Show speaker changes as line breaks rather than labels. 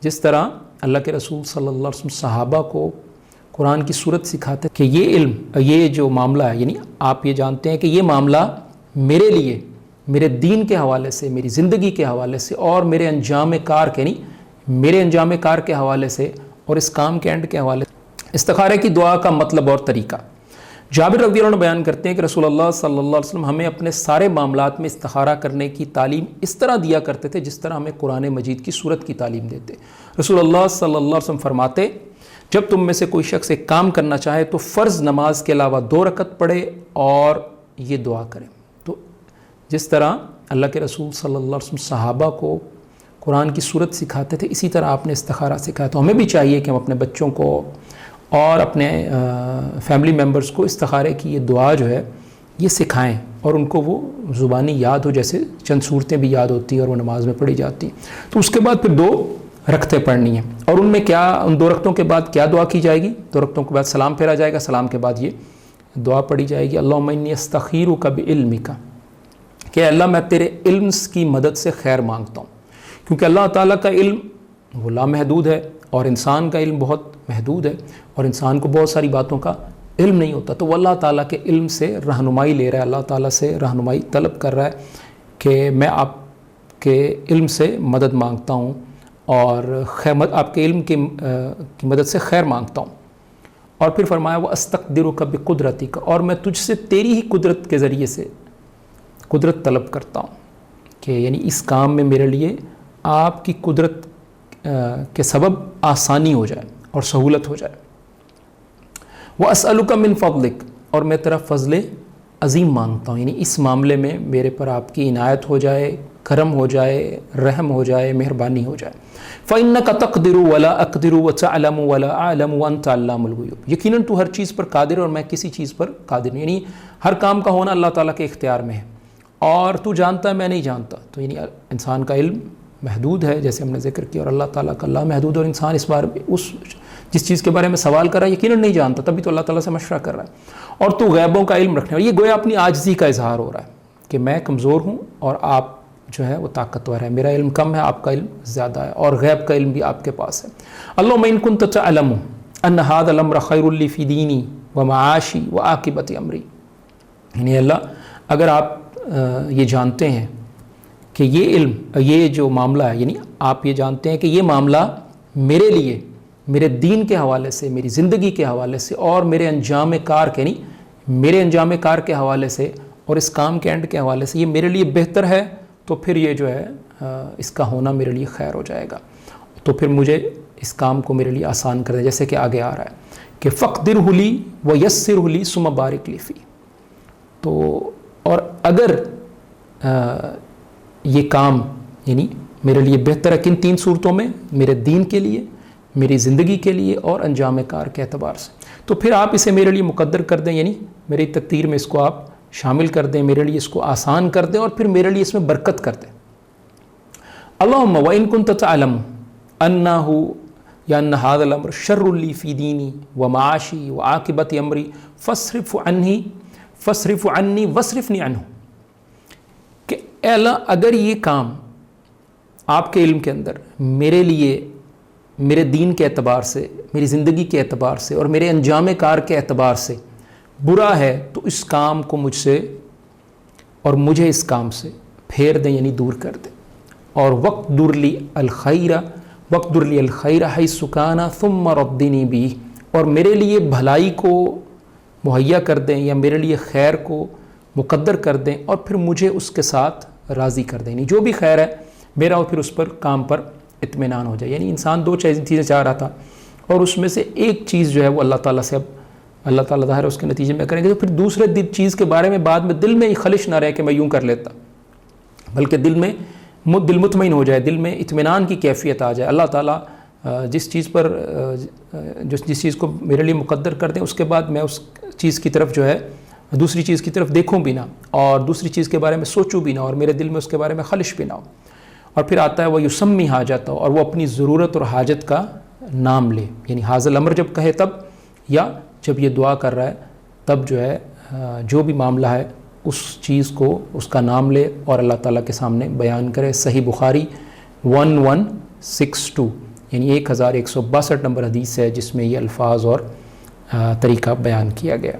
جس طرح اللہ کے رسول صلی اللہ علیہ وسلم صحابہ کو قرآن کی صورت سکھاتے کہ یہ علم، یہ جو معاملہ ہے، یعنی آپ یہ جانتے ہیں کہ یہ معاملہ میرے لیے، میرے دین کے حوالے سے، میری زندگی کے حوالے سے اور میرے انجام کار کے، یعنی میرے انجام کار کے حوالے سے اور اس کام کے اینڈ کے حوالے سے۔ استخارے کی دعا کا مطلب اور طریقہ جابر رضی اللہ عنہ بیان کرتے ہیں کہ رسول اللہ صلی اللہ علیہ وسلم ہمیں اپنے سارے معاملات میں استخارہ کرنے کی تعلیم اس طرح دیا کرتے تھے جس طرح ہمیں قرآن مجید کی صورت کی تعلیم دیتے۔ رسول اللہ صلی اللہ علیہ وسلم فرماتے، جب تم میں سے کوئی شخص ایک کام کرنا چاہے تو فرض نماز کے علاوہ 2 رکعت پڑھے اور یہ دعا کرے۔ تو جس طرح اللہ کے رسول صلی اللہ علیہ وسلم صحابہ کو قرآن کی صورت سکھاتے تھے، اسی طرح آپ نے استخارہ سکھایا۔ تو ہمیں بھی چاہیے کہ ہم اپنے بچوں کو اور اپنے فیملی ممبرز کو استخارے کی یہ دعا جو ہے یہ سکھائیں اور ان کو وہ زبانی یاد ہو، جیسے چند صورتیں بھی یاد ہوتی ہیں اور وہ نماز میں پڑھی جاتی ہیں۔ تو اس کے بعد پھر 2 رکعتیں پڑھنی ہیں، اور ان میں کیا، ان 2 رکعتوں کے بعد کیا دعا کی جائے گی؟ 2 رکعتوں کے بعد سلام پھیرا جائے گا، سلام کے بعد یہ دعا پڑھی جائے گی، اللہم انی استخیرک بعلمک، کہ اللہ میں تیرے علم کی مدد سے خیر مانگتا ہوں، کیونکہ اللہ تعالیٰ کا علم وہ لامحدود ہے اور انسان کا علم بہت محدود ہے، اور انسان کو بہت ساری باتوں کا علم نہیں ہوتا، تو وہ اللہ تعالیٰ کے علم سے رہنمائی لے رہا ہے، اللہ تعالیٰ سے رہنمائی طلب کر رہا ہے کہ میں آپ کے علم سے مدد مانگتا ہوں اور آپ کے علم کی مدد سے خیر مانگتا ہوں۔ اور پھر فرمایا وہ استقدرک بقدرتک، اور میں تجھ سے تیری ہی قدرت کے ذریعے سے قدرت طلب کرتا ہوں کہ یعنی اس کام میں میرے لیے آپ کی قدرت کے سبب آسانی ہو جائے اور سہولت ہو جائے۔ وَأَسْأَلُكَ مِن فَضْلِكَ، اور میں تیرا فضل عظیم مانگتا ہوں، یعنی اس معاملے میں میرے پر آپ کی عنایت ہو جائے، کرم ہو جائے، رحم ہو جائے، مہربانی ہو جائے۔ فَإِنَّكَ تَقْدِرُ وَلَا أَقْدِرُ وَتَعْلَمُ وَلَا أَعْلَمُ وَأَنْتَ عَلَّامُ الْغُيُوبِ، یقیناً تو ہر چیز پر قادر ہے اور میں کسی چیز پر قادر نہیں، یعنی ہر کام کا ہونا اللہ تعالیٰ کے اختیار میں ہے، اور تو جانتا ہے میں نہیں جانتا۔ تو یعنی انسان کا علم محدود ہے جیسے ہم نے ذکر کیا، اور اللہ تعالیٰ کا اللہ محدود، اور انسان اس بار اس جس چیز کے بارے میں سوال کر رہا ہے یقیناً نہیں جانتا، تبھی تو اللہ تعالیٰ سے مشورہ کر رہا ہے، اور تو غیبوں کا علم رکھنے والا، یہ گویا اپنی عاجزی کا اظہار ہو رہا ہے کہ میں کمزور ہوں اور آپ جو ہے وہ طاقتور ہے، میرا علم کم ہے، آپ کا علم زیادہ ہے، اور غیب کا علم بھی آپ کے پاس ہے۔ اللہم ان کنت تعلم ان ھذا الامر خیر لی فی دینی ومعاشی وعاقبۃ امری، یعنی اللہ اگر آپ یہ جانتے ہیں کہ یہ علم، یہ جو معاملہ ہے، یعنی آپ یہ جانتے ہیں کہ یہ معاملہ میرے لیے، میرے دین کے حوالے سے، میری زندگی کے حوالے سے اور میرے انجام کار کے، یعنی میرے انجام کار کے حوالے سے اور اس کام کے اینڈ کے حوالے سے یہ میرے لیے بہتر ہے، تو پھر یہ جو ہے اس کا ہونا میرے لیے خیر ہو جائے گا، تو پھر مجھے اس کام کو میرے لیے آسان کر دے، جیسے کہ آگے آ رہا ہے کہ فقدرہ لی ویسرہ لی ثم بارک لی فی۔ تو اور اگر یہ کام یعنی میرے لیے بہتر ہے کن 3 صورتوں میں؟ میرے دین کے لیے، میری زندگی کے لیے اور انجام کار کے اعتبار سے، تو پھر آپ اسے میرے لیے مقدر کر دیں، یعنی میری تقدیر میں اس کو آپ شامل کر دیں، میرے لیے اس کو آسان کر دیں، اور پھر میرے لیے اس میں برکت کر دیں۔ اللہم وَإِن كُنْتَ تَعْلَمُ أَنَّهُ یا أَنَّ هَذَا الْأَمْرَ شَرٌّ لِّي فِي دِينِي وَمَعَاشِي وَعَاقِبَةِ أَمْرِي فَاصْرِفْ عَنِّي وَاصْرِفْنِي عَنْهُ، کہ اے اللہ اگر یہ کام آپ کے علم کے اندر میرے لیے، میرے دین کے اعتبار سے، میری زندگی کے اعتبار سے اور میرے انجام کار کے اعتبار سے برا ہے، تو اس کام کو مجھ سے اور مجھے اس کام سے پھیر دیں، یعنی دور کر دیں، اور وَقْدُرْ لِي الْخَيْرَ حَيْثُ كَانَ ثُمَّ رَدِّنِي بِهِ، اور میرے لیے بھلائی کو مہیا کر دیں یا میرے لیے خیر کو مقدر کر دیں، اور پھر مجھے اس کے ساتھ راضی کر دیں، جو بھی خیر ہے میرا، اور پھر اس پر کام پر اطمینان ہو جائے۔ یعنی انسان 2 چیزیں چاہ رہا تھا، اور اس میں سے ایک چیز جو ہے وہ اللہ تعالیٰ سے، اب اللہ تعالیٰ ظاہر اس کے نتیجے میں کریں گے، تو پھر دوسرے چیز کے بارے میں بعد میں دل میں یہ خلش نہ رہے کہ میں یوں کر لیتا، بلکہ دل مطمئن ہو جائے، دل میں اطمینان کی کیفیت آ جائے، اللہ تعالیٰ جس چیز کو میرے لیے مقدر کر دیں، اس کے بعد میں اس چیز کی طرف جو ہے دوسری چیز کی طرف دیکھوں بھی نہ، اور دوسری چیز کے بارے میں سوچوں بھی نہ، اور میرے دل میں اس کے بارے میں خلش بھی نہ ہو۔ اور پھر آتا ہے وہ یسمی حاجت، اور وہ اپنی ضرورت اور حاجت کا نام لے، یعنی حاضر الامر جب کہے تب، یا جب یہ دعا کر رہا ہے تب جو ہے جو بھی معاملہ ہے اس چیز کو، اس کا نام لے اور اللہ تعالیٰ کے سامنے بیان کرے۔ صحیح بخاری 1162، یعنی 1162 نمبر حدیث ہے جس میں یہ الفاظ اور طریقہ بیان کیا گیا.